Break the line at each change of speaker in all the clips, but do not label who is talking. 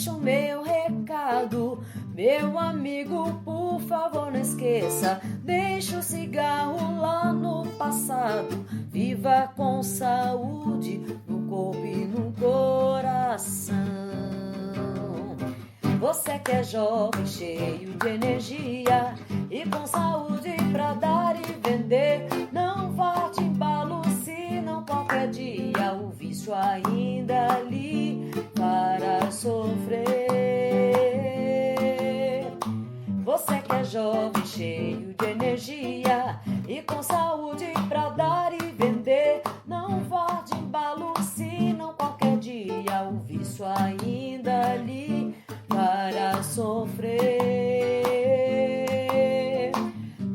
deixa o meu recado. Meu amigo, por favor, não esqueça. Deixa o cigarro lá no passado. Viva com saúde no corpo e no coração. Você que é jovem, cheio de energia e com saúde pra dar e vender, não vá de embalo, senão qualquer dia o vício ainda lhe fará sofrer. Você que é jovem, cheio de energia e com saúde pra dar e vender, não vá de embalo, senão qualquer dia o vício ainda lhe para sofrer.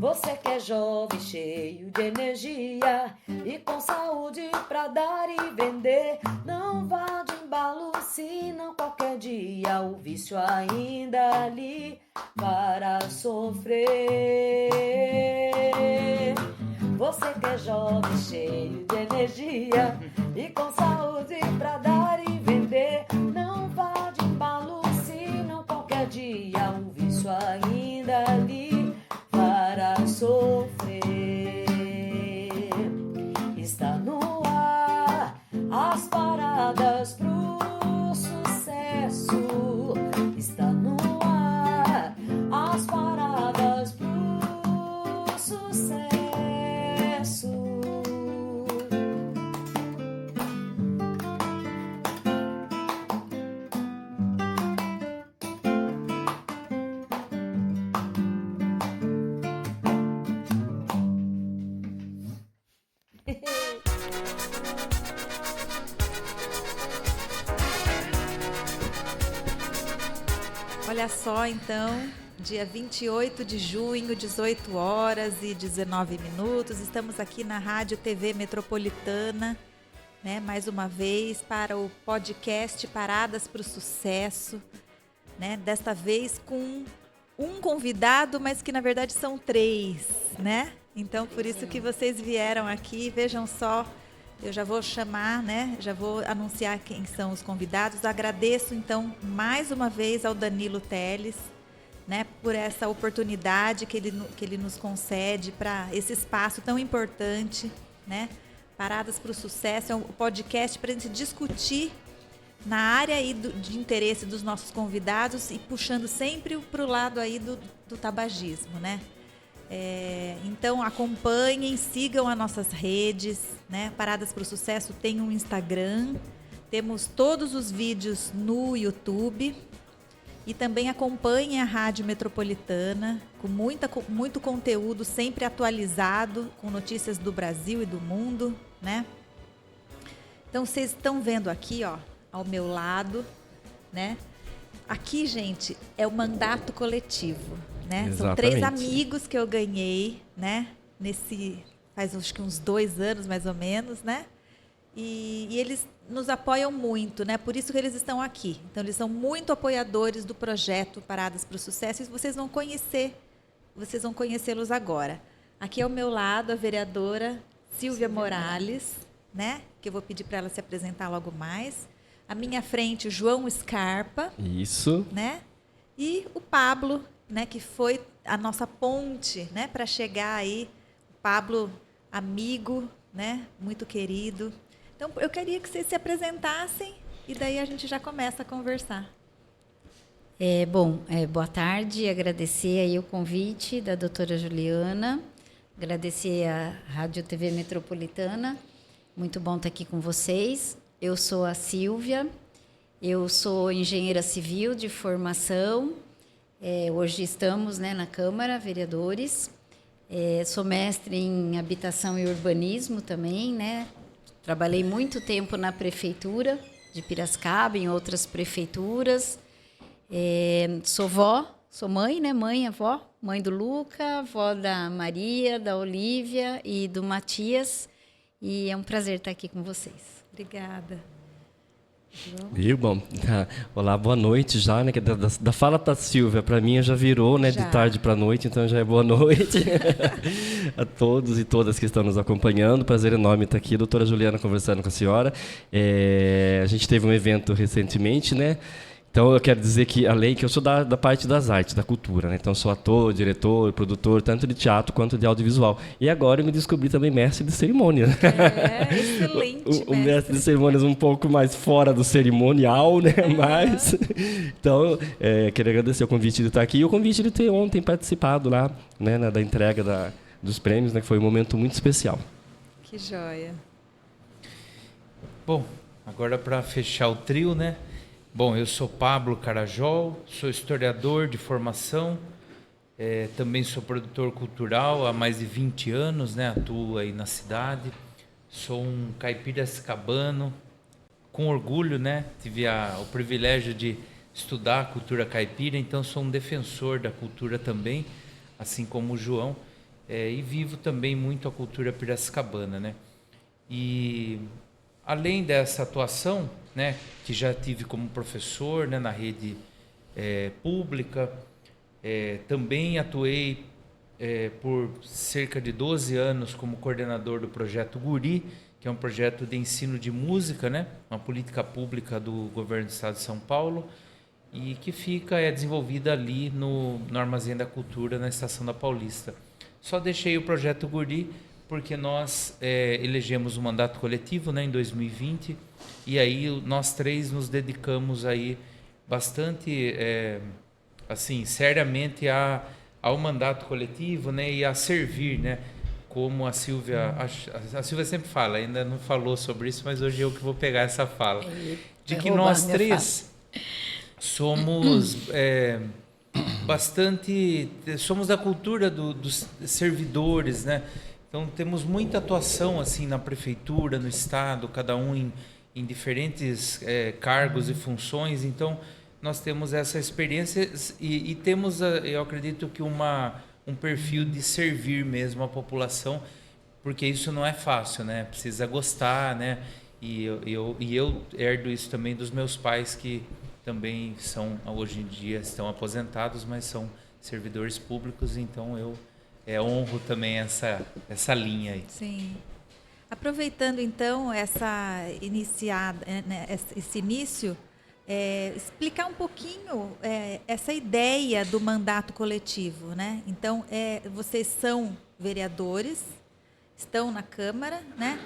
Você que é jovem, cheio de energia e com saúde pra dar e vender, não vá de embalo, senão qualquer dia o vício ainda lhe para sofrer. Você que é jovem, cheio de energia e com saúde pra dar e vender, não vá de embalo, senão qualquer dia o vício ainda lhe para sofrer. Está no ar as paradas pro sucesso. Está no ar as paradas pro sucesso.
Olha só, então, dia 28 de junho, 18 horas e 19 minutos, estamos aqui na Rádio TV Metropolitana, né, mais uma vez para o podcast Paradas para o Sucesso, né, desta vez com um convidado, mas que na verdade são 3, né? Então, por isso que vocês vieram aqui, vejam só. Eu já vou chamar, né? Já vou anunciar quem são os convidados. Agradeço, então, mais uma vez ao Danilo Teles, né? Por essa oportunidade que ele nos concede para esse espaço tão importante, né? Paradas para o Sucesso é um podcast para a gente discutir na área aí de interesse dos nossos convidados e puxando sempre para o lado aí do tabagismo, né? Então acompanhem, sigam as nossas redes, né? Paradas para o Sucesso tem um Instagram, temos todos os vídeos no YouTube e também acompanhem a Rádio Metropolitana com muito conteúdo sempre atualizado, com notícias do Brasil e do mundo, né? Então vocês estão vendo aqui, ó, ao meu lado, né? Aqui, gente, é o mandato coletivo. Né? São 3 amigos que eu ganhei, né? Faz acho que uns 2 anos mais ou menos, né? E eles nos apoiam muito, né? Por isso que eles estão aqui. Então eles são muito apoiadores do projeto Paradas para o Sucesso e vocês vão conhecê-los agora. Aqui ao meu lado a vereadora Silvia Morales, né? Que eu vou pedir para ela se apresentar logo mais. À minha frente o João Scarpa.
Isso.
Né? E o Pablo, né, que foi a nossa ponte, né, para chegar aí, o Pablo, amigo, né, muito querido. Então, eu queria que vocês se apresentassem e daí a gente já começa a conversar.
Boa tarde, agradecer aí o convite da doutora Juliana, agradecer a Rádio TV Metropolitana, muito bom estar aqui com vocês. Eu sou a Silvia, eu sou engenheira civil de formação. Hoje estamos, né, na Câmara, vereadores. Sou mestre em habitação e urbanismo também, né? Trabalhei muito tempo na prefeitura de Piracicaba, em outras prefeituras. Sou mãe, né? Avó, mãe do Luca, avó da Maria, da Olívia e do Matias. E é um prazer estar aqui com vocês.
Obrigada.
Bom, olá, boa noite já, né? Da fala para Silvia, para mim já virou, né? Já. De tarde para noite, então já é boa noite a todos e todas que estão nos acompanhando. Prazer enorme estar aqui, doutora Juliana, conversando com a senhora. A gente teve um evento recentemente, né? Então, eu quero dizer que, além que eu sou da parte das artes, da cultura, né? Então, sou ator, diretor, produtor, tanto de teatro quanto de audiovisual. E agora eu me descobri também mestre de cerimônia.
Excelente,
o mestre de cerimônias um pouco mais fora do cerimonial, né? Mas, então, quero agradecer o convite de estar aqui e o convite de ter ontem participado lá, né, da entrega dos prêmios, né? Que foi um momento muito especial.
Que joia.
Bom, agora para fechar o trio, né? Bom, eu sou Pablo Carajol, sou historiador de formação, também sou produtor cultural há mais de 20 anos, né? Atuo aí na cidade. Sou um caipiracicabano, com orgulho, né? Tive o privilégio de estudar a cultura caipira, então sou um defensor da cultura também, assim como o João, e vivo também muito a cultura piracicabana, né? E além dessa atuação, né, que já tive como professor, né, na rede pública, também atuei por cerca de 12 anos como coordenador do projeto Guri, que é um projeto de ensino de música, né, uma política pública do governo do estado de São Paulo, e que é desenvolvida ali no Armazém da Cultura, na Estação da Paulista. Só deixei o projeto Guri porque nós elegemos um mandato coletivo, né, em 2020, e aí nós três nos dedicamos aí bastante, assim, seriamente ao mandato coletivo, né, e a servir, né, como a Silvia sempre fala, ainda não falou sobre isso, mas hoje eu que vou pegar essa fala, de que nós três somos somos da cultura dos servidores, né? Então temos muita atuação assim na prefeitura, no estado, cada um em diferentes cargos e funções. Então nós temos essa experiência e temos, eu acredito que um perfil de servir mesmo a população, porque isso não é fácil, né? Precisa gostar, né? E eu herdo isso também dos meus pais, que também hoje em dia estão aposentados, mas são servidores públicos, então eu honro também essa linha aí.
Sim. Aproveitando então esse início, explicar um pouquinho essa ideia do mandato coletivo, né? Então, vocês são vereadores, estão na Câmara, né?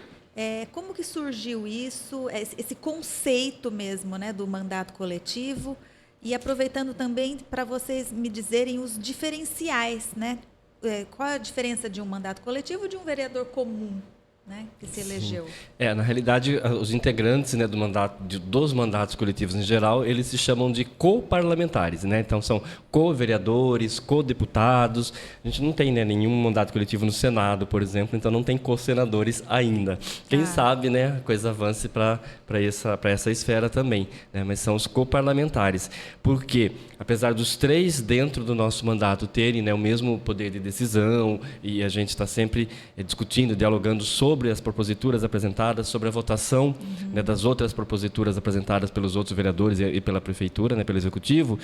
Como que surgiu isso, esse conceito mesmo, né, do mandato coletivo? E aproveitando também para vocês me dizerem os diferenciais, né? Qual a diferença de um mandato coletivo e de um vereador comum, né, que se elegeu?
Na realidade, os integrantes, né, dos mandatos coletivos em geral, eles se chamam de co-parlamentares, né? Então são co-vereadores, co-deputados. A gente não tem, né, nenhum mandato coletivo no Senado, por exemplo, então não tem co-senadores ainda. Quem sabe, né, a coisa avance para essa esfera também, né? Mas são os co-parlamentares. Por quê? Apesar dos três dentro do nosso mandato terem, né, o mesmo poder de decisão, e a gente está sempre discutindo, dialogando sobre as proposituras apresentadas, sobre a votação, né, das outras proposituras apresentadas pelos outros vereadores e pela prefeitura, né, pelo executivo,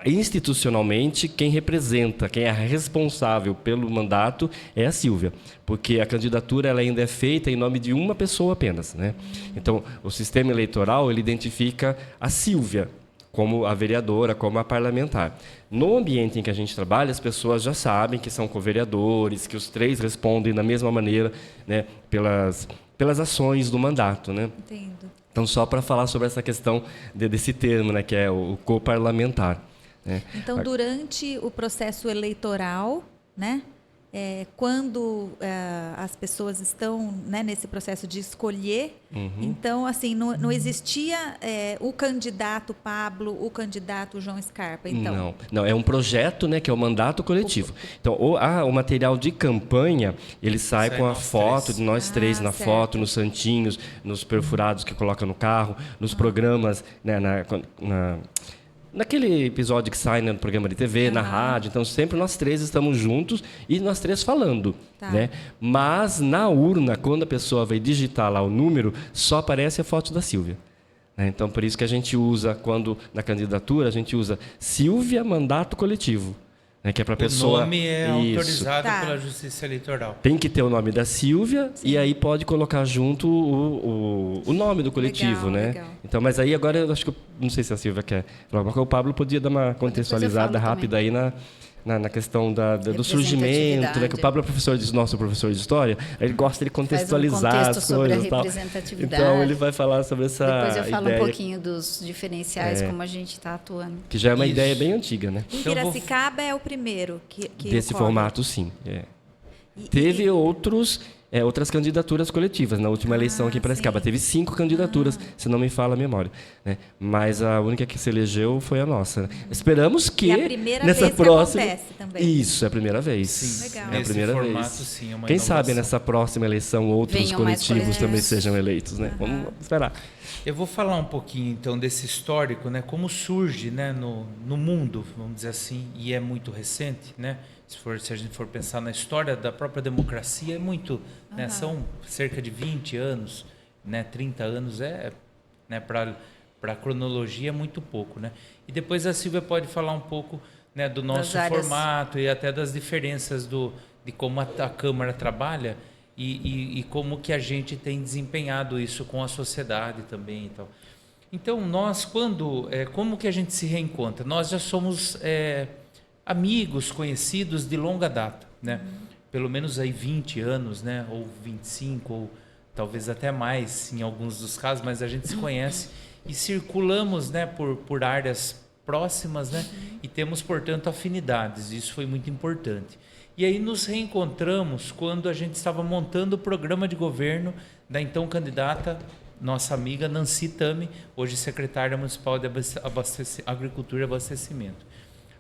institucionalmente, quem representa, quem é responsável pelo mandato é a Silvia, porque a candidatura ela ainda é feita em nome de uma pessoa apenas, né? Então, o sistema eleitoral ele identifica a Silvia como a vereadora, como a parlamentar. No ambiente em que a gente trabalha, as pessoas já sabem que são co-vereadores, que os três respondem da mesma maneira, né, pelas ações do mandato, né?
Entendo.
Então, só para falar sobre essa questão desse termo, né, que é o co-parlamentar, né?
Então, durante o processo eleitoral, né, quando as pessoas estão, né, nesse processo de escolher, então, assim, não existia o candidato Pablo, o candidato João Scarpa, então?
Não, é um projeto, né, que é o mandato coletivo. Então, o material de campanha, ele sai com a foto de nós três na foto, nos santinhos, nos perfurados que coloca no carro, nos programas, né, naquele episódio que sai, né, no programa de TV, na rádio. Então, sempre nós três estamos juntos e nós três falando. Né? Mas, na urna, quando a pessoa vai digitar lá o número, só aparece a foto da Silvia. Né? Então, por isso que a gente usa, na candidatura, a gente usa Silvia Mandato Coletivo. né, que é para a pessoa...
O nome é autorizado pela Justiça Eleitoral.
Tem que ter o nome da Silvia. Sim. E aí pode colocar junto o nome do coletivo, né? Legal. Então, mas aí agora eu acho que... Não sei se a Silvia quer falar, porque o Pablo podia dar uma contextualizada rápida aí na questão do surgimento, né? Que o Pablo é nosso professor de história, ele gosta de contextualizar as coisas e tal. Então ele vai falar sobre essa
Depois eu falo
ideia,
um pouquinho dos diferenciais, como a gente está atuando.
Que já é uma ideia bem antiga, né?
Em Piracicaba é o primeiro que
desse
ocorre.
Formato, sim. Teve outras candidaturas coletivas. Na última eleição aqui em Piracicaba, teve 5 candidaturas, se não me falha a memória. Né? Mas a única que se elegeu foi a nossa. Né? Esperamos que,
é a primeira
nessa
vez
próxima...
que acontece também.
Isso, é a primeira vez.
Sim.
Legal.
É a primeira
formato,
vez.
Sim, é uma
Quem
inovação.
sabe nessa próxima eleição outros coletivos também sejam eleitos. Né? Vamos esperar.
Eu vou falar um pouquinho, então, desse histórico, né? Como surge, né, no mundo, vamos dizer assim, e é muito recente, né? Se a gente for pensar na história da própria democracia, é muito, né? São cerca de 20 anos, né? 30 anos, né? Para a cronologia é muito pouco, né? E depois a Silvia pode falar um pouco, né, do nosso formato e até das diferenças de como a Câmara trabalha e como que a gente tem desempenhado isso com a sociedade também e tal. Então, nós, como que a gente se reencontra? Nós já somos... amigos, conhecidos de longa data, né? Pelo menos aí 20 anos, né? Ou 25, ou talvez até mais em alguns dos casos, mas a gente se conhece e circulamos, né, por áreas próximas, né? E temos, portanto, afinidades. Isso foi muito importante. E aí nos reencontramos quando a gente estava montando o programa de governo da então candidata, nossa amiga Nancy Tami, hoje secretária municipal de Agricultura e Abastecimento.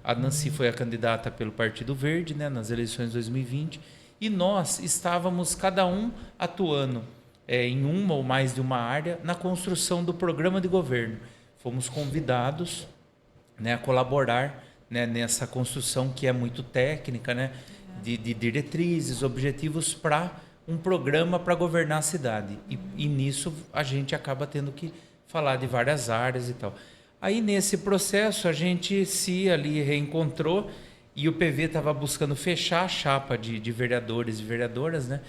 A Nancy foi a candidata pelo Partido Verde, né, nas eleições de 2020, e nós estávamos cada um atuando em uma ou mais de uma área na construção do programa de governo. Fomos convidados, né, a colaborar, né, nessa construção que é muito técnica, né, de diretrizes, objetivos para um programa para governar a cidade. E nisso a gente acaba tendo que falar de várias áreas e tal. Aí, nesse processo, a gente se ali reencontrou e o PV estava buscando fechar a chapa de vereadores e vereadoras, né?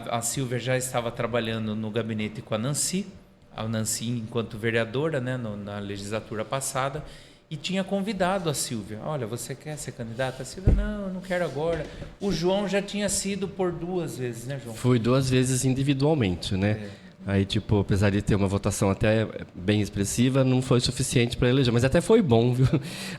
A Silvia já estava trabalhando no gabinete com a Nancy enquanto vereadora, né, na legislatura passada, e tinha convidado a Silvia. Olha, você quer ser candidata? A Silvia, não, eu não quero agora. O João já tinha sido por 2 vezes, né, João?
Foi 2 vezes individualmente, né? Aí, tipo, apesar de ter uma votação até bem expressiva, não foi suficiente para eleger. Mas até foi bom, viu?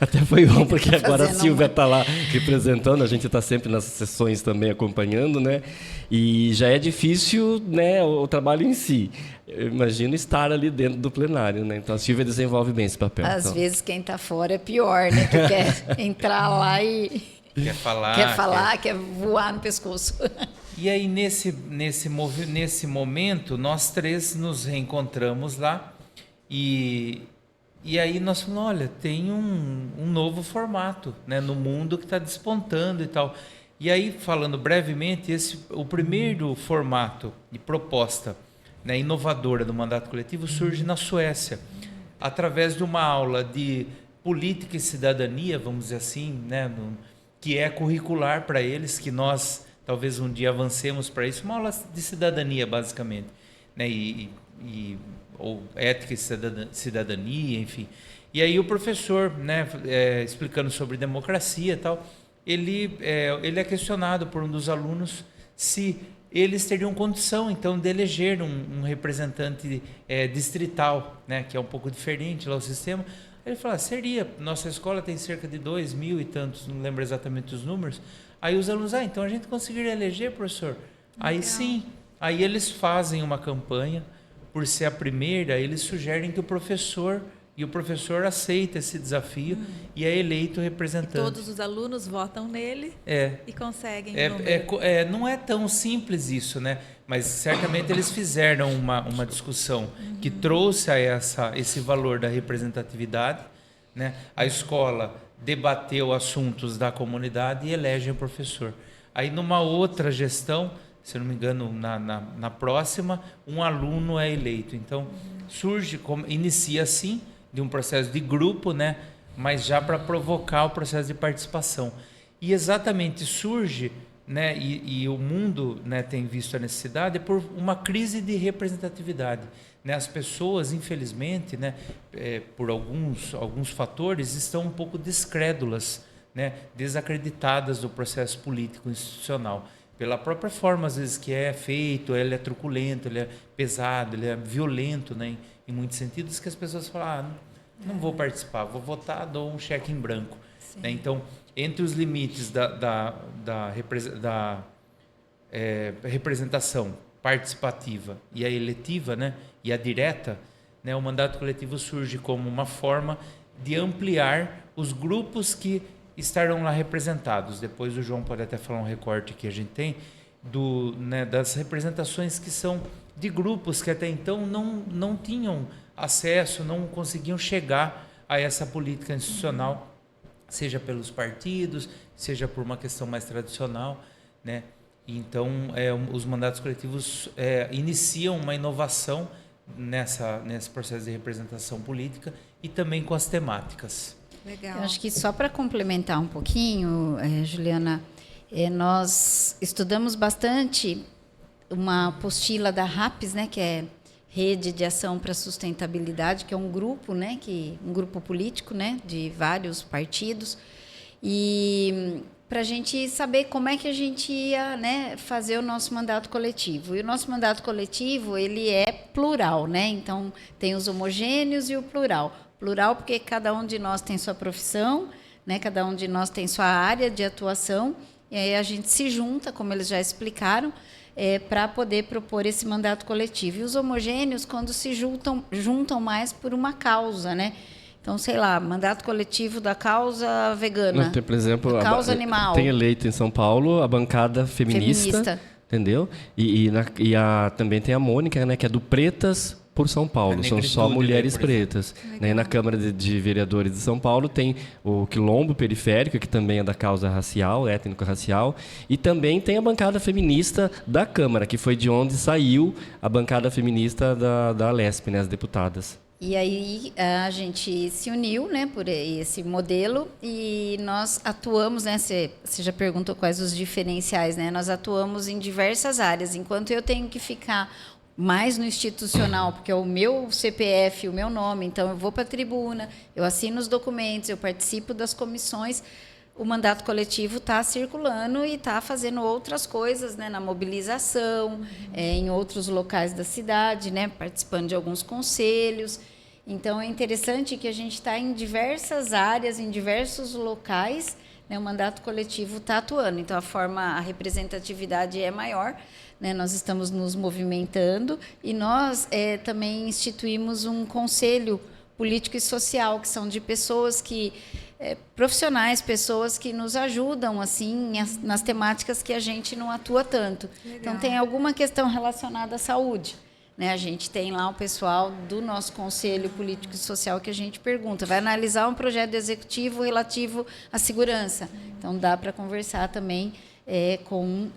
Até foi bom, porque agora a Silvia está lá representando, a gente está sempre nas sessões também acompanhando, né? E já é difícil, né, o trabalho em si. Eu imagino estar ali dentro do plenário, né? Então a Silvia desenvolve bem esse papel.
Às vezes quem está fora é pior, né? Que quer entrar lá e...
Quer falar,
quer voar no pescoço.
E aí, nesse momento, nós 3 nos reencontramos lá e aí nós falamos, olha, tem um novo formato, né, no mundo que está despontando e tal. E aí, falando brevemente, o primeiro formato de proposta, né, inovadora do mandato coletivo surge na Suécia, através de uma aula de política e cidadania, vamos dizer assim, né, que é curricular para eles, que nós... talvez um dia avancemos para isso, uma aula de cidadania, basicamente, né? Ou ética e cidadania, enfim. E aí o professor, né, explicando sobre democracia e tal, ele é questionado por um dos alunos se eles teriam condição, então, de eleger um representante distrital, né, que é um pouco diferente lá o sistema. Ele fala, seria, nossa escola tem cerca de 2.000 e tantos, não lembro exatamente os números. Aí os alunos, então a gente conseguiria eleger, professor? Legal. Aí sim, aí eles fazem uma campanha, por ser a primeira, eles sugerem que o professor aceita esse desafio e é eleito representante.
E todos os alunos votam nele e conseguem o número.
Não é tão simples isso, né? Mas certamente eles fizeram uma discussão que trouxe a esse valor da representatividade, né? A escola debateu assuntos da comunidade e elege o professor. Aí, numa outra gestão, se não me engano, na próxima, um aluno é eleito. Então, inicia assim, de um processo de grupo, né? mas já para provocar o processo de participação. E exatamente surge, né, e o mundo, né, tem visto a necessidade por uma crise de representatividade. Né? As pessoas, infelizmente, né, por alguns fatores, estão um pouco descrédulas, né, desacreditadas do processo político institucional. Pela própria forma, às vezes, que é feito, ele é truculento, ele é pesado, ele é violento, né, em muitos sentidos, que as pessoas falam, não vou participar, vou votar, dou um cheque em branco. Né? Então, entre os limites da representação participativa e a eletiva, né, e a direta, né, o mandato coletivo surge como uma forma de ampliar os grupos que estarão lá representados. Depois o João pode até falar um recorte que a gente tem né, das representações que são de grupos que até então não tinham acesso, não conseguiam chegar a essa política institucional, seja pelos partidos, seja por uma questão mais tradicional, né? Então, os mandatos coletivos iniciam uma inovação nesse processo de representação política e também com as temáticas.
Legal.
Eu acho que só para complementar um pouquinho, Juliana, nós estudamos bastante uma apostila da RAPS, né, que é Rede de Ação para a Sustentabilidade, que é um grupo, né, um grupo político, né, de vários partidos, e para a gente saber como é que a gente ia, né, fazer o nosso mandato coletivo. E o nosso mandato coletivo, ele é plural, né? Então, tem os homogêneos e o plural. Plural porque cada um de nós tem sua profissão, né? Cada um de nós tem sua área de atuação, e aí a gente se junta, como eles já explicaram, para poder propor esse mandato coletivo. E os homogêneos, quando se juntam mais por uma causa, né? Então, sei lá, mandato coletivo da causa vegana,
por exemplo,
da causa animal.
Tem eleito em São Paulo a bancada feminista. Entendeu? Também tem a Mônica, né, que é do Pretas por São Paulo. São só mulheres pretas. Né? Na Câmara de Vereadores de São Paulo tem o Quilombo Periférico, que também é da causa racial, étnico-racial. E também tem a bancada feminista da Câmara, que foi de onde saiu a bancada feminista da Alesp, né, as deputadas.
E aí a gente se uniu, né, por esse modelo, e nós atuamos, né, você já perguntou quais os diferenciais, né, nós atuamos em diversas áreas. Enquanto eu tenho que ficar mais no institucional, porque é o meu CPF, o meu nome, então eu vou para a tribuna, eu assino os documentos, eu participo das comissões, o mandato coletivo está circulando e está fazendo outras coisas, né, na mobilização, em outros locais da cidade, né, participando de alguns conselhos. Então, é interessante que a gente está em diversas áreas, em diversos locais, né, o mandato coletivo está atuando. Então, a representatividade é maior, né, nós estamos nos movimentando e nós também instituímos um conselho político e social, que são de pessoas profissionais, pessoas que nos ajudam assim nas temáticas que a gente não atua tanto. Legal. Então, tem alguma questão relacionada à saúde. Né, a gente tem lá o pessoal do nosso Conselho Político e Social que a gente pergunta, vai analisar um projeto executivo relativo à segurança. Então, dá para conversar também com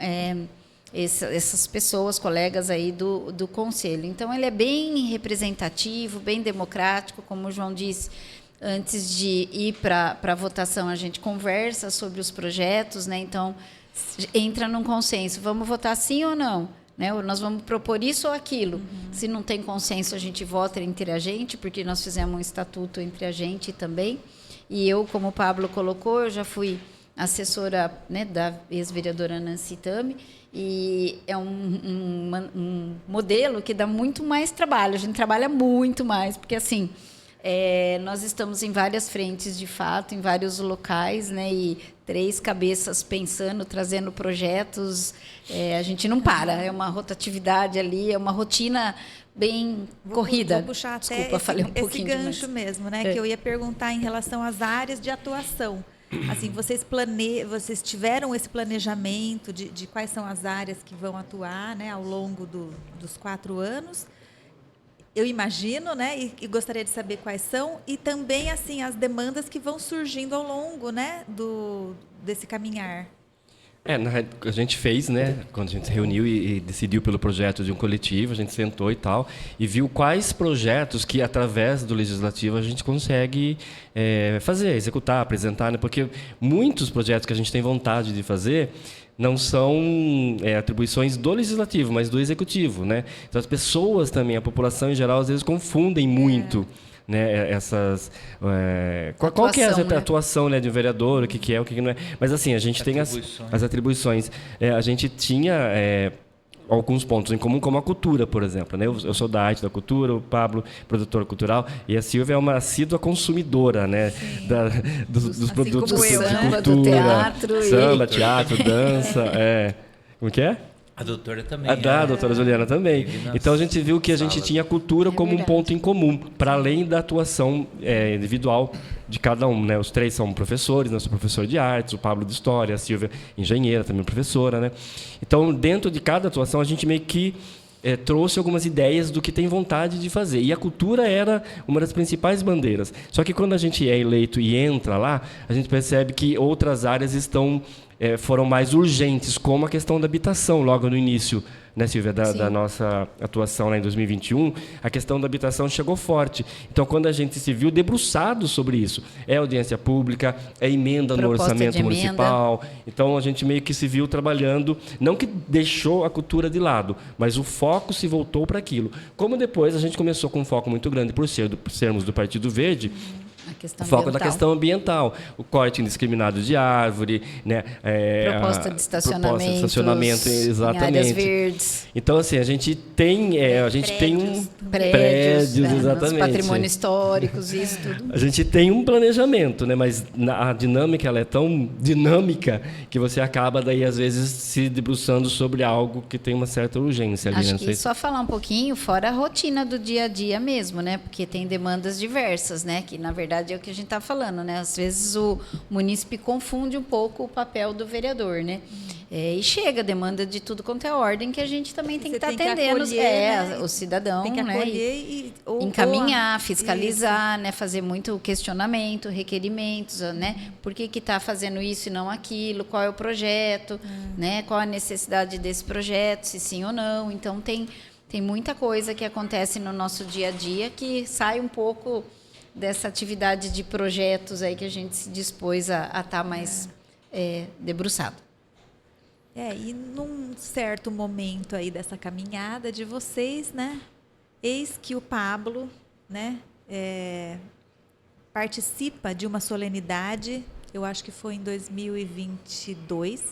essas pessoas, colegas aí do Conselho. Então, ele é bem representativo, bem democrático, como o João disse. Antes de ir para a votação, a gente conversa sobre os projetos, né? Então, entra num consenso, vamos votar sim ou não? Né? Nós vamos propor isso ou aquilo. Se não tem consenso, a gente vota entre a gente, porque nós fizemos um estatuto entre a gente também. E eu, como o Pablo colocou, eu já fui assessora, né, da ex-vereadora Nancy Tami, e é um modelo que dá muito mais trabalho. A gente trabalha muito mais, porque assim... nós estamos em várias frentes, de fato, em vários locais, né? E 3 cabeças pensando, trazendo projetos. A gente não para, é uma rotatividade ali, é uma rotina bem corrida.
Vou puxar até
Desculpa, falei um pouquinho
esse gancho
demais.
mesmo, né? Que eu ia perguntar em relação às áreas de atuação. Assim, vocês tiveram esse planejamento de quais são as áreas que vão atuar, né, ao longo dos 4 anos? Eu imagino, né, e gostaria de saber quais são, e também assim as demandas que vão surgindo ao longo, né, desse caminhar.
A gente fez, né? Quando a gente se reuniu e decidiu pelo projeto de um coletivo, a gente sentou e tal, e viu quais projetos que, através do legislativo, a gente consegue fazer, executar, apresentar, né? Porque muitos projetos que a gente tem vontade de fazer não são atribuições do legislativo, mas do executivo, né? Então, as pessoas também, a população em geral, às vezes confundem muito. Né, qual que é a atuação, né, de um vereador, o que é, o que não é. Mas assim, a gente tem as atribuições. A gente tinha alguns pontos em comum, como a cultura, por exemplo. Né? Eu sou da arte, da cultura, o Pablo, produtor cultural, e a Silvia é uma assídua consumidora, né, dos
assim
produtos
como eu,
de
né?
cultura.
Do teatro.
Samba, teatro, dança. Como que é?
A doutora também.
A doutora Juliana também. Então a gente viu que a gente tinha a cultura como um ponto em comum, para além da atuação individual de cada um. Né? Os três são professores, eu sou professor de artes, o Pablo de história, a Silvia engenheira, também professora. Né? Então, dentro de cada atuação, a gente meio que trouxe algumas ideias do que tem vontade de fazer. E a cultura era uma das principais bandeiras. Só que quando a gente é eleito e entra lá, a gente percebe que outras áreas foram mais urgentes, como a questão da habitação, logo no início, né, Silvia, da nossa atuação lá em 2021, a questão da habitação chegou forte. Então, quando a gente se viu debruçado sobre isso, audiência pública, emenda no orçamento municipal. Então, a gente meio que se viu trabalhando, não que deixou a cultura de lado, mas o foco se voltou para aquilo. Como depois a gente começou com um foco muito grande por sermos do Partido Verde, o foco da questão ambiental, o corte indiscriminado de árvore, né?
Proposta de estacionamento
exatamente.
Em áreas verdes.
Então, assim, a gente tem prédios, exatamente.
Patrimônios históricos, isso tudo.
A gente tem um planejamento, né? Mas a dinâmica ela é tão dinâmica que você acaba daí às vezes se debruçando sobre algo que tem uma certa urgência ali.
Acho que só falar um pouquinho fora a rotina do dia a dia mesmo, né? Porque tem demandas diversas, né? Que na verdade é o que a gente está falando, né? Às vezes o munícipe confunde um pouco o papel do vereador, né? E chega demanda de tudo quanto é ordem que a gente também tem que estar atendendo o cidadão,
tem que
né?
Acolher
encaminhar, fiscalizar, né? Fazer muito questionamento, requerimentos, né? Por que está fazendo isso e não aquilo? Qual é o projeto? Né? Qual a necessidade desse projeto? Se sim ou não? Então tem muita coisa que acontece no nosso dia a dia que sai um pouco dessa atividade de projetos aí que a gente se dispôs a estar mais debruçado.
E num certo momento aí dessa caminhada de vocês, né, eis que o Pablo, né, participa de uma solenidade, eu acho que foi em 2022,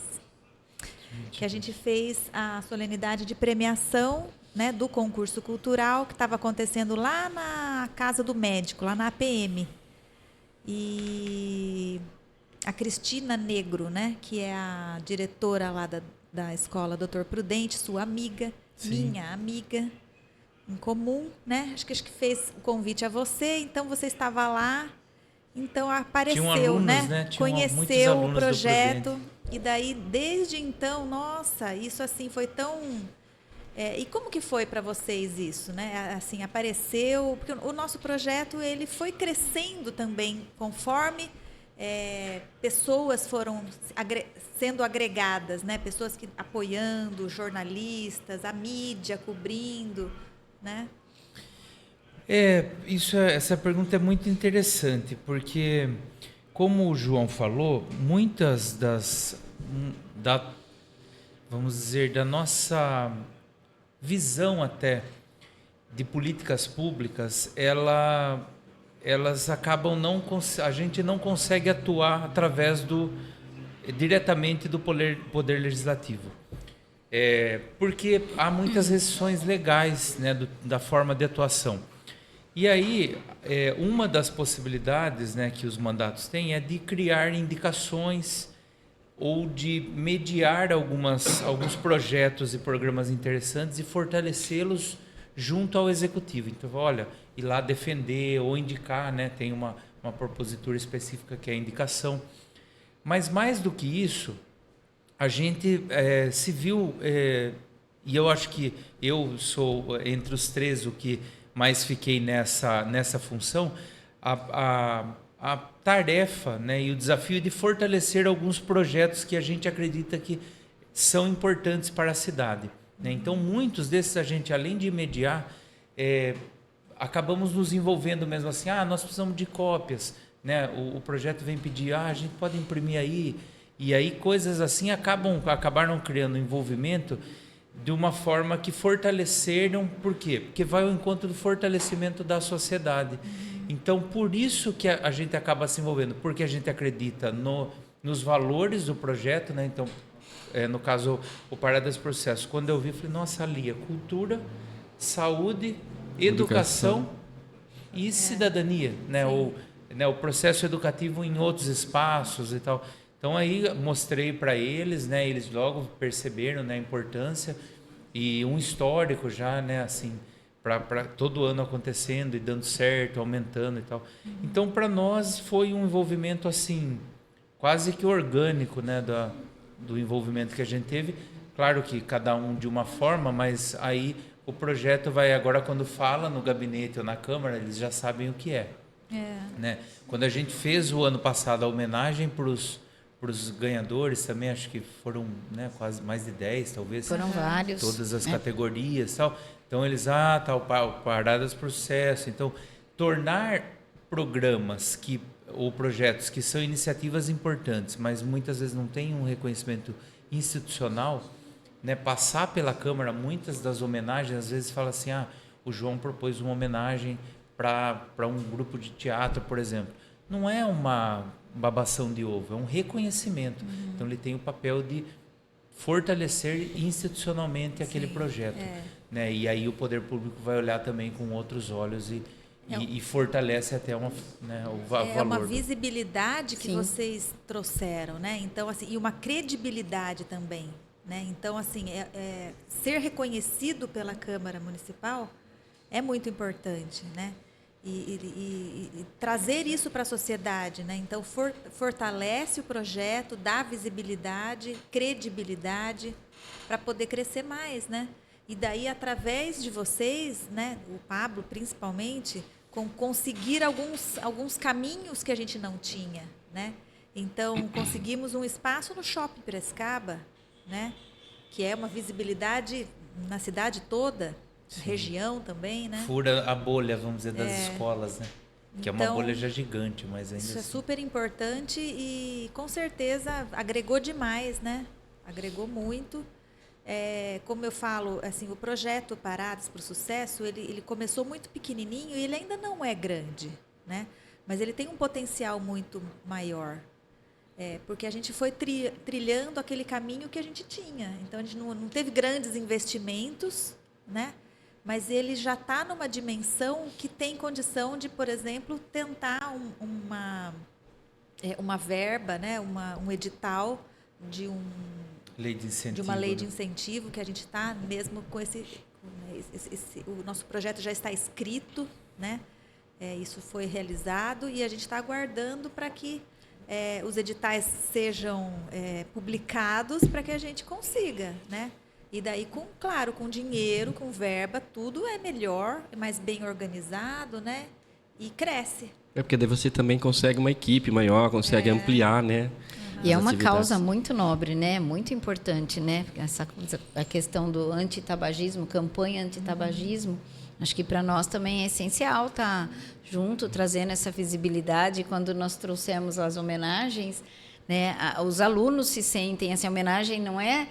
que a gente fez a solenidade de premiação, né, do concurso cultural que estava acontecendo lá na Casa do Médico, lá na APM. E a Cristina Negro, né, que é a diretora lá da escola Dr. Prudente, sua amiga, minha amiga em comum, né? Acho que fez o convite a você, então você estava lá, então apareceu,
alunos,
né? Conheceu o projeto e daí desde então, nossa, isso assim foi tão e como que foi para vocês isso, né? Assim, apareceu, porque o nosso projeto ele foi crescendo também conforme pessoas foram sendo agregadas, né? Pessoas que apoiando, jornalistas, a mídia cobrindo, né?
Essa pergunta é muito interessante, porque, como o João falou, muitas vamos dizer, da nossa visão até de políticas públicas, elas acabam a gente não consegue atuar através diretamente do poder legislativo, porque há muitas restrições legais, né, da forma de atuação. E aí uma das possibilidades, né, que os mandatos têm é de criar indicações ou de mediar alguns projetos e programas interessantes e fortalecê-los junto ao executivo. Então, olha, ir lá defender ou indicar, né? Tem uma propositura específica que é a indicação. Mas mais do que isso, a gente se viu, e eu acho que eu sou, entre os três, o que mais fiquei nessa função, a a tarefa, né, e o desafio de fortalecer alguns projetos que a gente acredita que são importantes para a cidade, né? Então, muitos desses a gente, além de mediar, acabamos nos envolvendo mesmo assim, nós precisamos de cópias, né? O projeto vem pedir, a gente pode imprimir aí, e aí coisas assim acabaram criando envolvimento de uma forma que fortaleceram. Por quê? Porque vai ao encontro do fortalecimento da sociedade. Então, por isso que a gente acaba se envolvendo, porque a gente acredita nos valores do projeto, né? Então, no caso, o Paradas Processo, quando eu vi, eu falei, nossa, alia cultura, saúde, educação e cidadania, né? O processo educativo em outros espaços e tal. Então, aí mostrei para eles, né? Eles logo perceberam, né, a importância e um histórico já, né, assim, para todo ano acontecendo e dando certo, aumentando e tal. Então, para nós foi um envolvimento assim quase que orgânico, né, do envolvimento que a gente teve. Claro que cada um de uma forma, mas aí o projeto vai agora, quando fala no gabinete ou na Câmara, eles já sabem o que é. Né? Quando a gente fez o ano passado a homenagem para os ganhadores também, acho que foram, né, quase mais de 10, talvez.
Foram vários.
Todas as categorias e tal. Então, eles, Paradas Processo. Então, tornar programas ou projetos que são iniciativas importantes, mas muitas vezes não têm um reconhecimento institucional, né? Passar pela Câmara, muitas das homenagens, às vezes fala assim, o João propôs uma homenagem para um grupo de teatro, por exemplo. Não é uma babação de ovo, é um reconhecimento. Então, ele tem o papel de fortalecer institucionalmente aquele projeto. Né? E aí o poder público vai olhar também com outros olhos e fortalece até né, o valor.
É uma visibilidade que
Sim.
vocês trouxeram, né? Então, assim, e uma credibilidade também, né? Então, assim, ser reconhecido pela Câmara Municipal é muito importante, né? E trazer isso para a sociedade, né? Então, fortalece o projeto, dá visibilidade, credibilidade para poder crescer mais, né? E daí, através de vocês, né, o Pablo principalmente, conseguir alguns caminhos que a gente não tinha, né? Então, conseguimos um espaço no Shopping Piracicaba, né, que é uma visibilidade na cidade toda, região também, né?
Fura a bolha, vamos dizer, das escolas, né? Que é uma
Então,
bolha já gigante, mas ainda
isso é
assim.
super importante e, com certeza, agregou demais, né? Agregou muito. Como eu falo, assim, o projeto Paradas para o Sucesso, ele começou muito pequenininho e ele ainda não é grande, né? Mas ele tem um potencial muito maior, porque a gente foi trilhando aquele caminho que a gente tinha. Então, a gente não teve grandes investimentos, né? Mas ele já está numa dimensão que tem condição de, por exemplo, tentar uma verba, né? Um edital de
Lei de incentivo,
uma lei de incentivo, que a gente está mesmo com o nosso projeto já está escrito, né? Isso foi realizado e a gente está aguardando para que os editais sejam publicados para que a gente consiga, né? E daí, claro, com dinheiro, com verba, tudo é melhor, é mais bem organizado, né? E cresce.
Porque daí você também consegue uma equipe maior, consegue ampliar, né?
E é uma causa muito nobre, né? Muito importante, né? A questão do antitabagismo, campanha antitabagismo, acho que para nós também é essencial estar junto, trazendo essa visibilidade. Quando nós trouxemos as homenagens, né? Os alunos se sentem, essa homenagem não é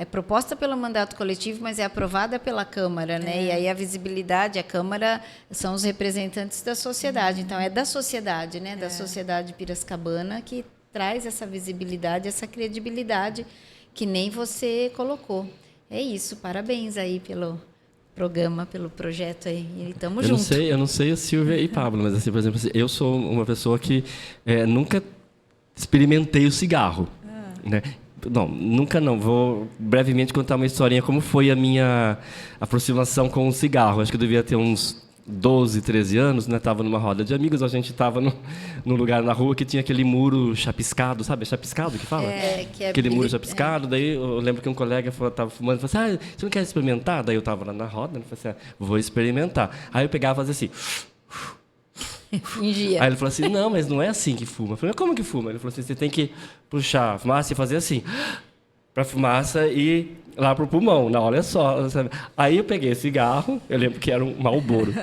proposta pelo mandato coletivo, mas é aprovada pela Câmara, né? E aí a visibilidade, a Câmara são os representantes da sociedade. Então, é da sociedade, né? Da sociedade piracicabana que traz essa visibilidade, essa credibilidade que nem você colocou. É isso, parabéns aí pelo programa, pelo projeto aí. E estamos juntos.
Eu não sei a Silvia e Pablo, mas assim, por exemplo, eu sou uma pessoa que nunca experimentei o cigarro, né? Não, nunca não. Vou brevemente contar uma historinha como foi a minha aproximação com o cigarro. Acho que eu devia ter uns 12, 13 anos, né? Estava numa roda de amigos, a gente estava num lugar na rua que tinha aquele muro chapiscado, sabe? É chapiscado que fala? Aquele muro chapiscado. Daí eu lembro que um colega estava fumando e falou assim, você não quer experimentar? Daí eu estava lá na roda, né? Falei assim, vou experimentar. Aí eu pegava e fazia assim.
Fingia.
Aí ele falou assim, não, mas não é assim que fuma. Eu falei, como que fuma? Ele falou assim, você tem que puxar a fumaça e fazer assim, pra fumaça ir lá pro pulmão. Não, olha só. Sabe? Aí eu peguei esse cigarro, eu lembro que era um Marlboro.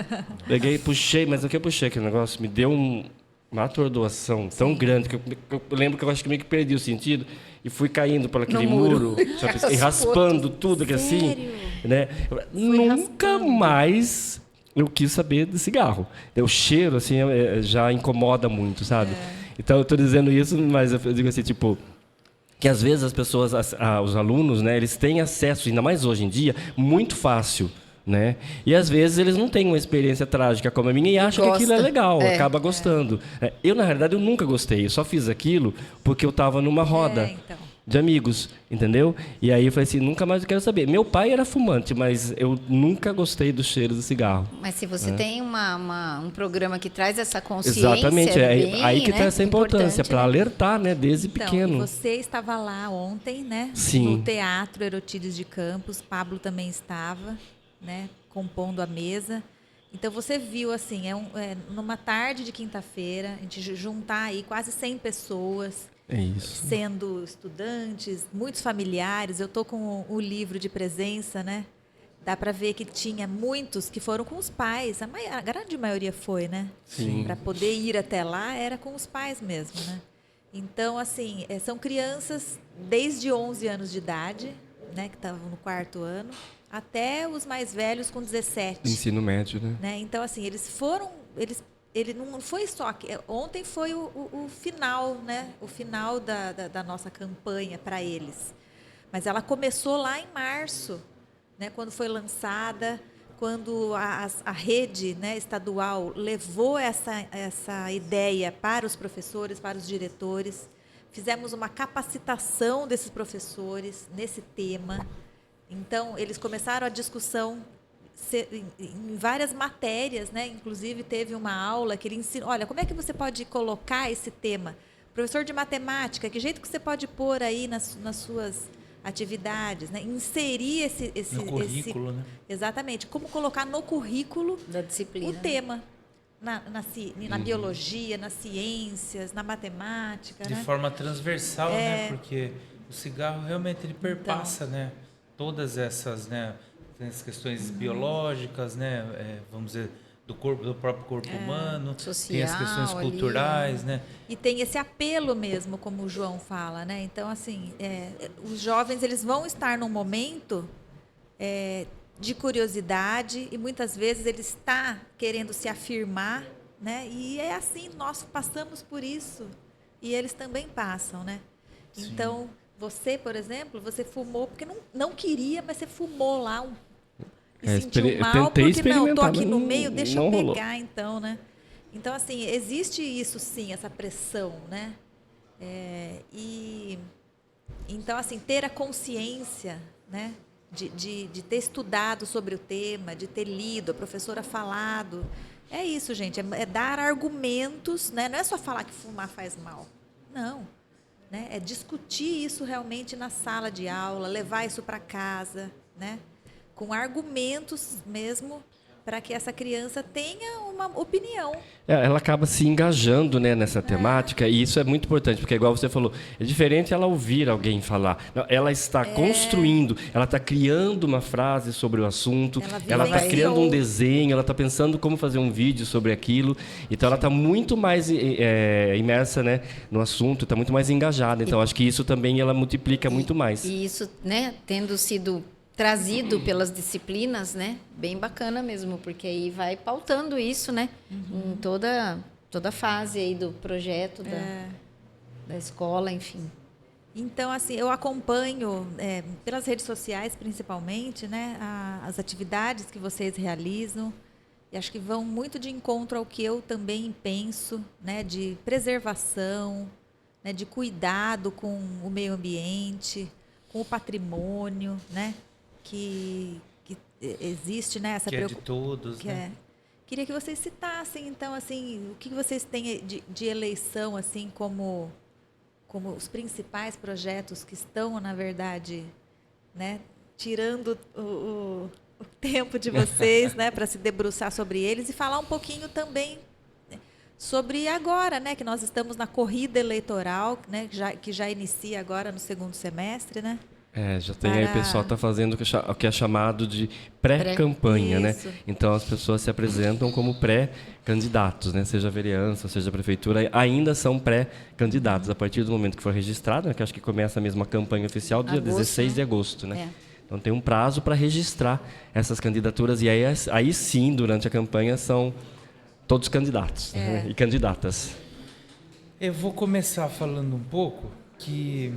Peguei, puxei, mas o que eu puxei aquele negócio? Me deu uma atordoação tão grande que eu lembro que eu acho que meio que perdi o sentido e fui caindo por aquele muro, sabe, e raspando tudo que assim, né? Nunca mais eu quis saber de cigarro. O cheiro assim já incomoda muito, sabe? Então eu estou dizendo isso, mas eu digo assim, tipo, que às vezes as pessoas, os alunos, né, eles têm acesso, ainda mais hoje em dia, muito fácil, né? E às vezes eles não têm uma experiência trágica como a minha e acham que aquilo é legal, acaba gostando. Eu, na realidade, eu nunca gostei. Eu só fiz aquilo porque eu estava numa roda de amigos, entendeu? E aí eu falei assim, nunca mais eu quero saber. Meu pai era fumante, mas eu nunca gostei do cheiro do cigarro.
Mas se você tem um programa que traz essa consciência...
Exatamente,
bem,
aí que
né,
está essa importância, para alertar, né, desde pequeno.
Então, você estava lá ontem, né?
Sim.
No Teatro Erotílides de Campos, Pablo também estava, né, compondo a mesa. Então você viu assim, numa tarde de quinta-feira, a gente juntar aí quase 100 pessoas, sendo estudantes, muitos familiares. Eu tô com o livro de presença, né? Dá para ver que tinha muitos que foram com os pais, a grande maioria foi, né?
Sim.
Para poder ir até lá era com os pais mesmo, né? Então assim, são crianças desde 11 anos de idade, né, que estavam no 4º ano, até os mais velhos com 17.
Ensino médio, né?
Então, assim, ele não foi só... Ontem foi o final, né? O final da nossa campanha para eles. Mas ela começou lá em março, né, quando foi lançada, quando a rede, né, estadual levou essa ideia para os professores, para os diretores. Fizemos uma capacitação desses professores nesse tema. Então, eles começaram a discussão em várias matérias, né? Inclusive, teve uma aula que ele ensinou, olha, como é que você pode colocar esse tema? Professor de matemática, que jeito que você pode pôr aí nas suas atividades, né? Inserir
no currículo, né?
Exatamente. Como colocar no currículo
da disciplina,
o tema. Na biologia, nas ciências, na matemática.
De forma transversal, né? Porque o cigarro realmente ele perpassa, né? Todas essas, né? Tem as questões biológicas, né? Vamos dizer, do próprio corpo humano,
social,
tem as questões culturais, né?
E tem esse apelo mesmo, como o João fala, né? Então, assim, os jovens eles vão estar num momento de curiosidade e muitas vezes ele está querendo se afirmar, né? E é assim, nós passamos por isso e eles também passam, né?
Sim.
Então, você, por exemplo, você fumou porque não queria, mas você fumou lá e sentiu mal porque não, estou aqui no meio, deixa eu pegar então, né? Então, assim, existe isso sim, essa pressão, né? Então, assim, ter a consciência, né? De ter estudado sobre o tema, de ter lido, a professora falado. É isso, gente, é dar argumentos, né? Não é só falar que fumar faz mal. Não. Né? É discutir isso realmente na sala de aula, levar isso para casa, né? Com argumentos mesmo, para que essa criança tenha uma opinião.
Ela acaba se engajando, né, nessa temática, e isso é muito importante, porque, igual você falou, é diferente ela ouvir alguém falar. Não, ela está construindo, ela está criando uma frase sobre o assunto, ela está criando um desenho, ela está pensando como fazer um vídeo sobre aquilo. Então, ela está muito mais imersa, né, no assunto, está muito mais engajada. Então, acho que isso também ela multiplica muito mais. E
isso, né, tendo sido trazido pelas disciplinas, né? Bem bacana mesmo, porque aí vai pautando isso, né? Em toda fase aí do projeto da escola, enfim.
Então, assim, eu acompanho pelas redes sociais, principalmente, né? As atividades que vocês realizam e acho que vão muito de encontro ao que eu também penso, né? De preservação, né? De cuidado com o meio ambiente, com o patrimônio, né? Que existe, né, essa
preocupação. Que é de todos, né?
Queria que vocês citassem, então, assim, o que vocês têm de eleição, assim, como os principais projetos que estão, na verdade, né, tirando o tempo de vocês, né, para se debruçar sobre eles e falar um pouquinho também sobre agora, né, que nós estamos na corrida eleitoral, né, que já inicia agora no segundo semestre, né?
Já tem aí, o pessoal está fazendo o que é chamado de pré-campanha, né? Então as pessoas se apresentam como pré-candidatos, né? Seja vereança, seja prefeitura, ainda são pré-candidatos. A partir do momento que for registrado, né? Que acho que começa mesmo a campanha oficial dia 16 de agosto, né? Então tem um prazo para registrar essas candidaturas e aí sim, durante a campanha, são todos candidatos, né? E candidatas.
Eu vou começar falando um pouco que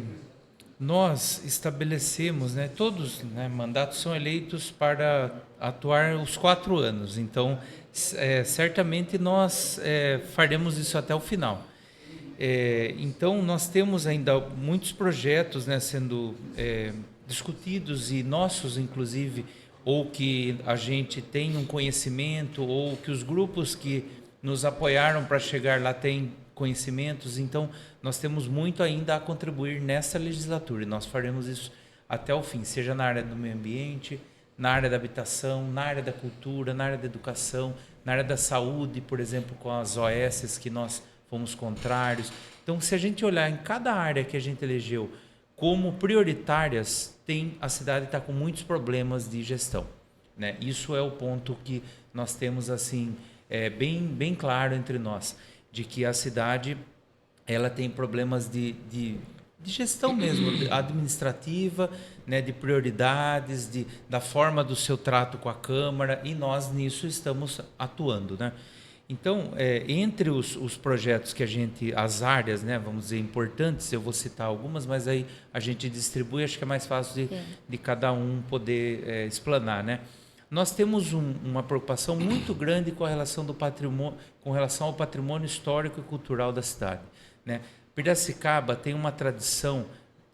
nós estabelecemos, né, todos, né, mandatos são eleitos para atuar os 4 anos. Então, certamente nós faremos isso até o final. Então, nós temos ainda muitos projetos, né, sendo discutidos e nossos, inclusive, ou que a gente tem um conhecimento, ou que os grupos que nos apoiaram para chegar lá têm conhecimentos. Então, nós temos muito ainda a contribuir nessa legislatura e nós faremos isso até o fim, seja na área do meio ambiente, na área da habitação, na área da cultura, na área da educação, na área da saúde, por exemplo, com as OS que nós fomos contrários. Então, se a gente olhar em cada área que a gente elegeu como prioritárias, a cidade está com muitos problemas de gestão, né? Isso é o ponto que nós temos assim bem claro entre nós, de que a cidade ela tem problemas de gestão mesmo, administrativa, né, de prioridades, da forma do seu trato com a Câmara, e nós nisso estamos atuando, né? Então, entre os projetos que as áreas, né, vamos dizer, importantes, eu vou citar algumas, mas aí a gente distribui, acho que é mais fácil de cada um poder explanar, né? Nós temos uma preocupação muito grande com relação ao patrimônio histórico e cultural da cidade, né? Piracicaba tem uma tradição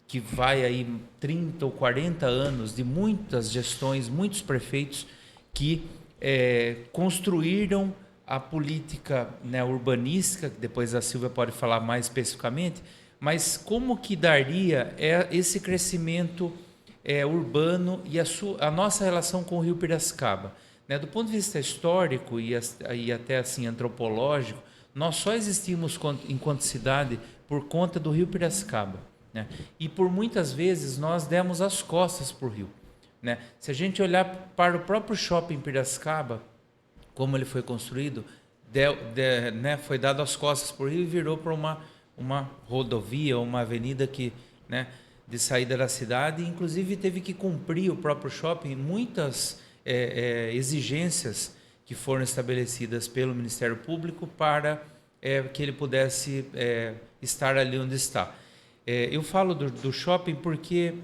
que vai aí 30 ou 40 anos de muitas gestões, muitos prefeitos que construíram a política, né, urbanística, que depois a Silvia pode falar mais especificamente, mas como que daria esse crescimento urbano e a nossa relação com o Rio Piracicaba, né? Do ponto de vista histórico e até assim antropológico, nós só existimos enquanto cidade por conta do Rio Piracicaba, né? E por muitas vezes nós demos as costas para o rio, né? Se a gente olhar para o próprio shopping Piracicaba, como ele foi construído, né, foi dado as costas para o rio e virou para uma rodovia, uma avenida que, né, de saída da cidade, inclusive teve que cumprir o próprio shopping muitas exigências que foram estabelecidas pelo Ministério Público para que ele pudesse estar ali onde está. Eu falo do shopping porque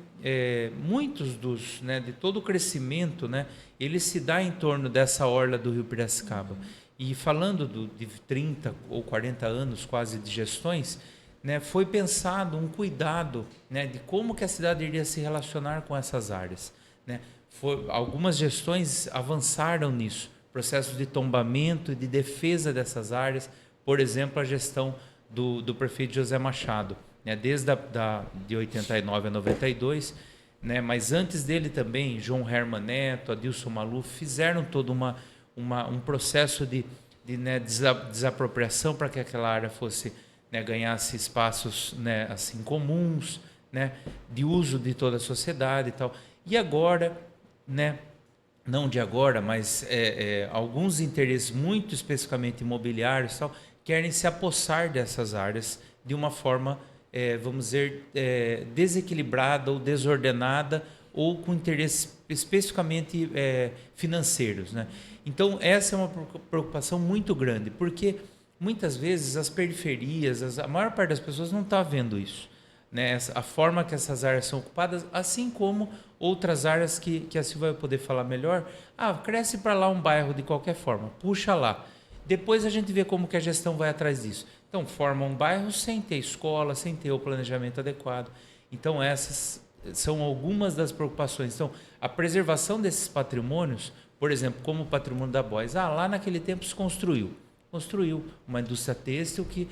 muitos de todo o crescimento, né, ele se dá em torno dessa orla do Rio Piracicaba. E falando de 30 ou 40 anos quase de gestões, né, foi pensado um cuidado, né, de como que a cidade iria se relacionar com essas áreas, né? Algumas gestões avançaram nisso, processos de tombamento e de defesa dessas áreas, por exemplo, a gestão do prefeito José Machado, né, desde de 89 a 92, né, mas antes dele também, João Herman Neto, Adilson Maluf, fizeram todo um processo de desapropriação para que aquela área fosse, né, ganhasse espaços, né, assim, comuns, né, de uso de toda a sociedade e tal. E agora, né, não de agora, mas alguns interesses muito especificamente imobiliários e tal, querem se apossar dessas áreas de uma forma, vamos dizer, desequilibrada ou desordenada ou com interesses especificamente financeiros, né? Então, essa é uma preocupação muito grande, porque muitas vezes as periferias, a maior parte das pessoas não está vendo isso, né? A forma que essas áreas são ocupadas, assim como outras áreas que a Silvia vai poder falar melhor. Cresce para lá um bairro de qualquer forma, puxa lá. Depois a gente vê como que a gestão vai atrás disso. Então, forma um bairro sem ter escola, sem ter o planejamento adequado. Então, essas são algumas das preocupações. Então, a preservação desses patrimônios, por exemplo, como o patrimônio da Boys, lá naquele tempo se construiu uma indústria têxtil que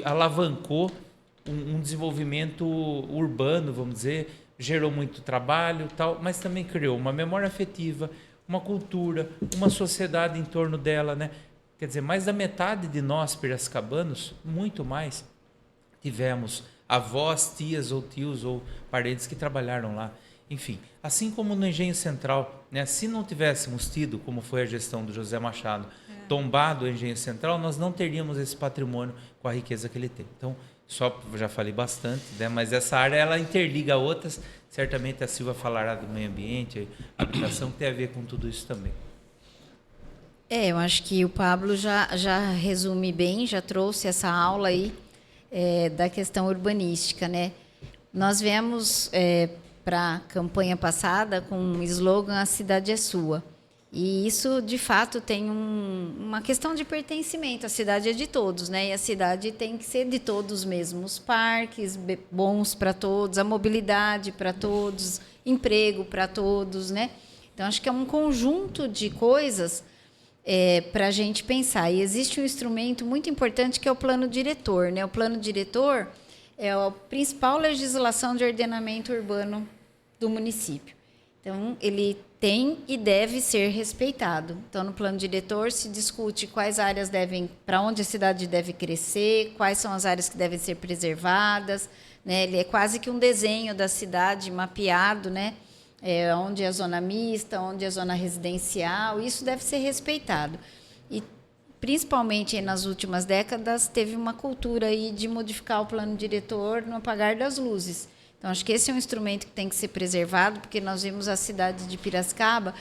alavancou um desenvolvimento urbano, vamos dizer, gerou muito trabalho, tal, mas também criou uma memória afetiva, uma cultura, uma sociedade em torno dela, né? quer dizer, mais da metade de nós piracicabanos, muito mais, tivemos avós, tias ou tios ou parentes que trabalharam lá. Enfim, assim como no Engenho Central, né? Se não tivéssemos tido, como foi a gestão do José Machado, tombado o Engenho Central, nós não teríamos esse patrimônio com a riqueza que ele tem. Então, já falei bastante, né? Mas essa área ela interliga outras. Certamente a Silvia falará do meio ambiente, habitação, que tem a ver com tudo isso também.
Eu acho que o Pablo já resume bem, já trouxe essa aula aí da questão urbanística, né? Nós viemos para a campanha passada com um slogan "A cidade é sua". E isso, de fato, tem uma questão de pertencimento. A cidade é de todos, né? E a cidade tem que ser de todos mesmo. Os parques bons para todos, a mobilidade para todos, emprego para todos, né? Então, acho que é um conjunto de coisas para a gente pensar. E existe um instrumento muito importante que é o plano diretor, né? O plano diretor é a principal legislação de ordenamento urbano do município. Então, ele tem e deve ser respeitado. Então, no plano diretor se discute quais áreas para onde a cidade deve crescer, quais são as áreas que devem ser preservadas, né? Ele é quase que um desenho da cidade mapeado, né? Onde é a zona mista, onde é a zona residencial, isso deve ser respeitado. E, principalmente nas últimas décadas, teve uma cultura aí de modificar o plano diretor no apagar das luzes. Então, acho que esse é um instrumento que tem que ser preservado, porque nós vimos a cidade de Piracicaba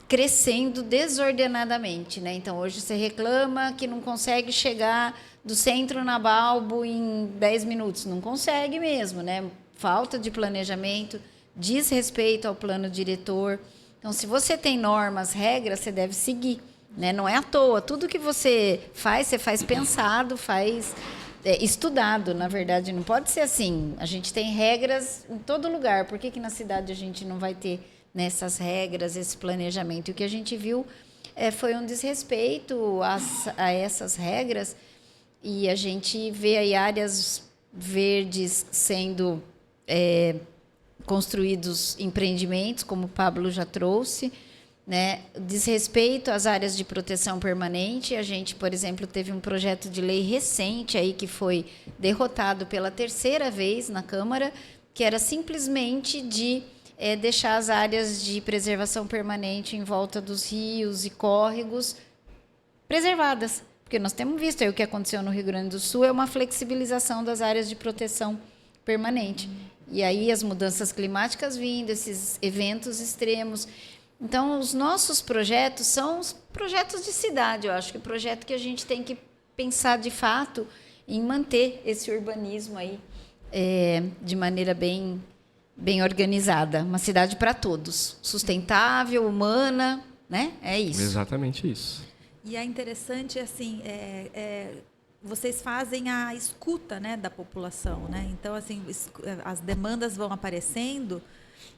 crescendo desordenadamente, né? Então, hoje você reclama que não consegue chegar do centro na Balbo em 10 minutos. Não consegue mesmo, né? Falta de planejamento, desrespeito ao plano diretor. Então, se você tem normas, regras, você deve seguir, né? Não é à toa. Tudo que você faz pensado, faz estudado, na verdade. Não pode ser assim. A gente tem regras em todo lugar. Por que na cidade a gente não vai ter nessas regras, esse planejamento? E o que a gente viu foi um desrespeito a essas regras, e a gente vê aí áreas verdes sendo construídos empreendimentos, como o Pablo já trouxe, né? Desrespeito às áreas de proteção permanente. A gente, por exemplo, teve um projeto de lei recente aí que foi derrotado pela 3ª vez na Câmara, que era simplesmente de deixar as áreas de preservação permanente em volta dos rios e córregos preservadas. Porque nós temos visto aí o que aconteceu no Rio Grande do Sul, é uma flexibilização das áreas de proteção permanente. E aí as mudanças climáticas vindo, esses eventos extremos. Então, os nossos projetos são os projetos de cidade. Eu acho que é o projeto que a gente tem que pensar, de fato, em manter esse urbanismo aí de maneira bem organizada. Uma cidade para todos, sustentável, humana, né? É isso.
Exatamente isso.
E é interessante, assim, vocês fazem a escuta, né, da população, né? Então, assim, as demandas vão aparecendo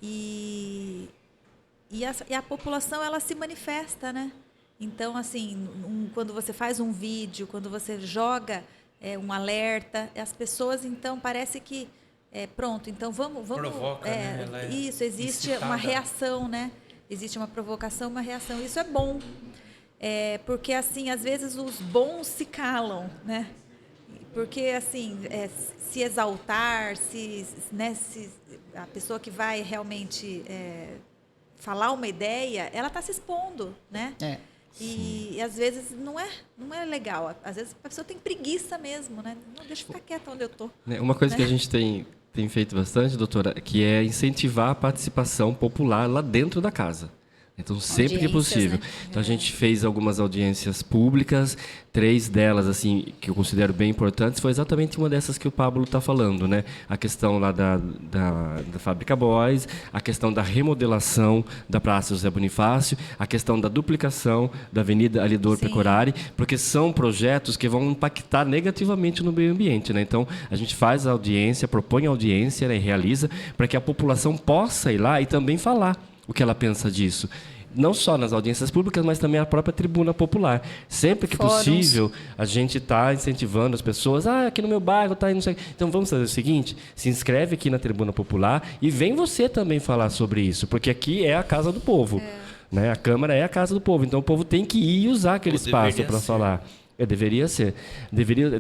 e a população, ela se manifesta, né? Então, assim, quando você faz um vídeo, quando você joga um alerta, as pessoas, então, parece que pronto, então vamos
provoca, né?
Isso, existe
incitada.
uma reação, né? Existe uma provocação, uma reação. Isso é bom. Porque, assim, às vezes os bons se calam, né? Porque, assim, se exaltar, né, se a pessoa que vai realmente falar uma ideia, ela está se expondo, né? E às vezes não é legal. Às vezes a pessoa tem preguiça mesmo, né? Não, deixa eu ficar quieta onde eu estou.
Uma coisa que a gente tem feito bastante, doutora, que é incentivar a participação popular lá dentro da casa. Então, sempre que possível.
Né?
Então, a gente fez algumas audiências públicas, 3 delas, assim, que eu considero bem importantes, foi exatamente uma dessas que o Pablo está falando, né? A questão lá da Fábrica Boys, a questão da remodelação da Praça José Bonifácio, a questão da duplicação da Avenida Alidor Pecorari, porque são projetos que vão impactar negativamente no meio ambiente, né? Então, a gente faz a audiência, propõe a audiência, né, e realiza, para que a população possa ir lá e também falar o que ela pensa disso. Não só nas audiências públicas, mas também a própria tribuna popular. Sempre que possível, a gente está incentivando as pessoas. Aqui no meu bairro está aí, não sei. Então, vamos fazer o seguinte, se inscreve aqui na tribuna popular e vem você também falar sobre isso, porque aqui é a casa do povo. né? A Câmara é a casa do povo, então o povo tem que ir e usar aquele espaço para falar. Deveria ser.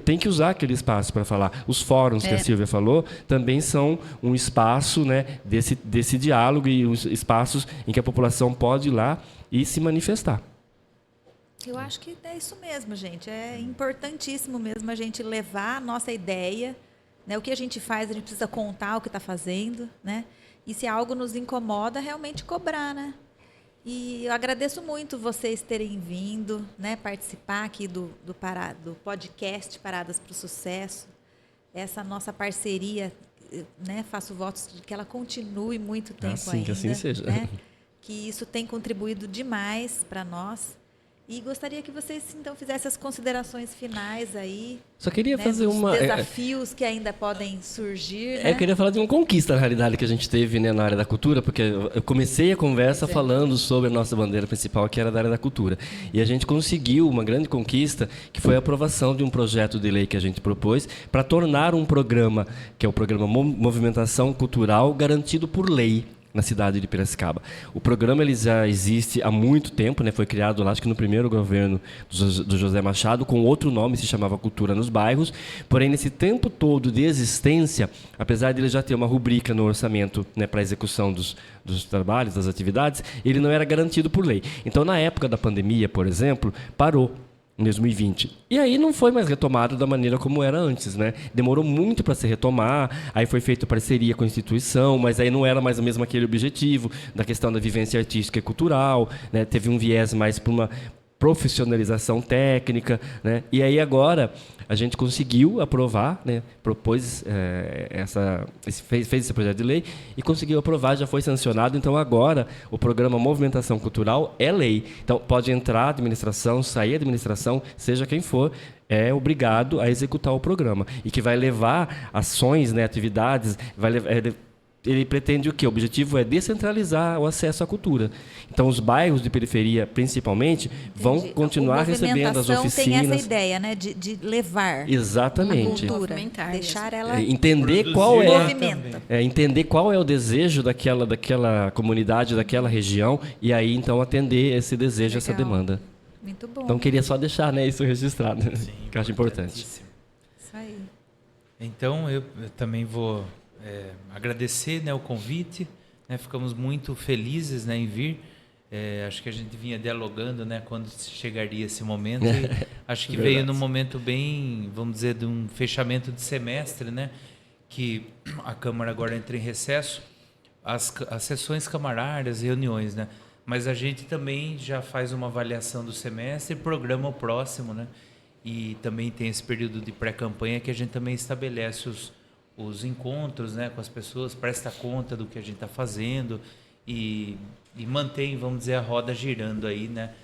Tem que usar aquele espaço para falar. Os fóruns que a Silvia falou também são um espaço, né, desse diálogo e os espaços em que a população pode ir lá e se manifestar.
Eu acho que é isso mesmo, gente. É importantíssimo mesmo a gente levar a nossa ideia, né? O que a gente faz, a gente precisa contar o que está fazendo, né? E se algo nos incomoda, realmente cobrar, né? E eu agradeço muito vocês terem vindo, né, participar aqui do podcast Paradas para o Sucesso. Essa nossa parceria, né, faço votos de que ela continue muito tempo ainda.
Que assim seja.
Né? Que isso tem contribuído demais para nós. E gostaria que vocês, então, fizessem as considerações finais aí.
Só queria fazer
dos
uma...
desafios que ainda podem surgir, né?
Eu queria falar de uma conquista, na realidade, que a gente teve, né, na área da cultura, porque eu comecei a conversa falando sobre a nossa bandeira principal, que era da área da cultura. E a gente conseguiu uma grande conquista, que foi a aprovação de um projeto de lei que a gente propôs para tornar um programa, que é o programa Movimentação Cultural, garantido por lei na cidade de Piracicaba. O programa ele já existe há muito tempo, né? Foi criado lá, acho que no primeiro governo do José Machado, com outro nome, se chamava Cultura nos Bairros. Porém, nesse tempo todo de existência, apesar de ele já ter uma rubrica no orçamento, né, para a execução dos trabalhos, das atividades, ele não era garantido por lei. Então, na época da pandemia, por exemplo, parou em 2020. E aí não foi mais retomado da maneira como era antes, né? Demorou muito para se retomar, aí foi feita parceria com a instituição, mas aí não era mais o mesmo aquele objetivo da questão da vivência artística e cultural, né? Teve um viés mais para uma profissionalização técnica, né? E aí agora a gente conseguiu aprovar, né? Propôs fez esse projeto de lei e conseguiu aprovar, já foi sancionado. Então agora o programa Movimentação Cultural é lei. Então pode entrar a administração, sair a administração, seja quem for, é obrigado a executar o programa e que vai levar ações, né? Atividades, ele pretende o quê? O objetivo é descentralizar o acesso à cultura. Então, os bairros de periferia, principalmente, vão continuar recebendo as oficinas.
Tem essa ideia, né, de levar
exatamente
a cultura, deixar ela
entender qual é o desejo daquela comunidade, daquela região, e aí então atender esse desejo, essa demanda.
Muito bom.
Então, queria só deixar, né, isso registrado, que eu acho importante.
Isso aí.
Então, eu também vou agradecer, né, o convite, né, ficamos muito felizes, né, em vir. Acho que a gente vinha dialogando, né, quando chegaria esse momento. E acho que veio num momento bem, vamos dizer, de um fechamento de semestre, né, que a Câmara agora entra em recesso, as sessões camarárias, reuniões, né, mas a gente também já faz uma avaliação do semestre e programa o próximo, né, e também tem esse período de pré-campanha que a gente também estabelece os encontros, né, com as pessoas, presta conta do que a gente está fazendo e mantém, vamos dizer, a roda girando aí, né,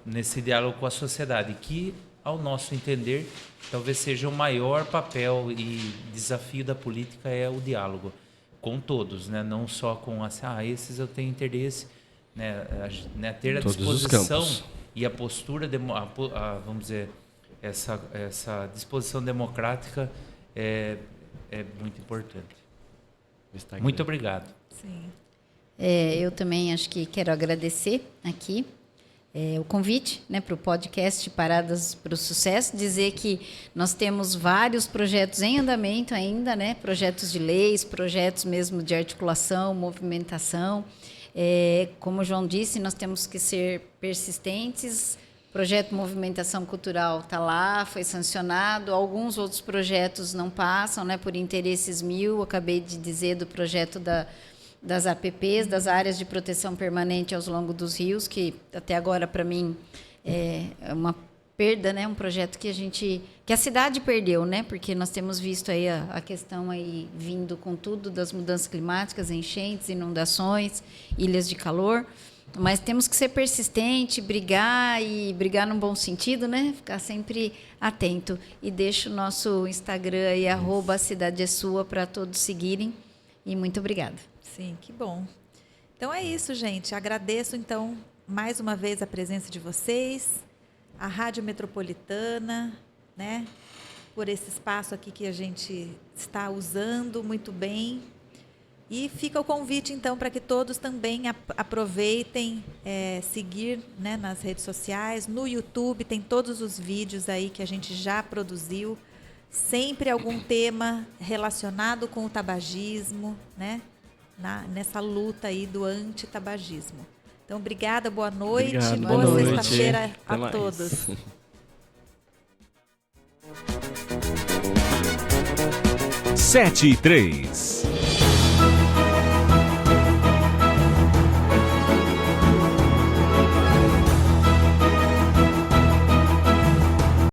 nesse diálogo com a sociedade, que, ao nosso entender, talvez seja o maior papel e desafio da política é o diálogo com todos, né, não só com esses eu tenho interesse, né, ter a disposição e a postura, vamos dizer, essa disposição democrática é muito importante. Muito obrigado.
Sim.
Eu também acho que quero agradecer aqui o convite, né, para o podcast Paradas para o Sucesso, dizer que nós temos vários projetos em andamento ainda, né, projetos de leis, projetos mesmo de articulação, movimentação. Como o João disse, nós temos que ser persistentes. O projeto Movimentação Cultural está lá, foi sancionado. Alguns outros projetos não passam, né, por interesses mil. Acabei de dizer do projeto das APPs, das áreas de proteção permanente aos longos dos rios, que até agora, para mim, é uma perda, né, um projeto que a cidade perdeu, né, porque nós temos visto aí a questão aí vindo com tudo das mudanças climáticas, enchentes, inundações, ilhas de calor. Mas temos que ser persistente, brigar num bom sentido, né? Ficar sempre atento. E deixo o nosso Instagram aí, @cidadesua, para todos seguirem. E muito obrigada.
Sim, que bom. Então é isso, gente. Agradeço, então, mais uma vez a presença de vocês, a Rádio Metropolitana, né? Por esse espaço aqui que a gente está usando muito bem E fica o convite, então, para que todos também aproveitem, seguir, né, nas redes sociais, no YouTube, tem todos os vídeos aí que a gente já produziu, sempre algum tema relacionado com o tabagismo, né, nessa luta aí do antitabagismo. Então, obrigada, boa noite,
Obrigado,
boa
boa noite.
sexta-feira
Até
a
mais.
todos.
7:03.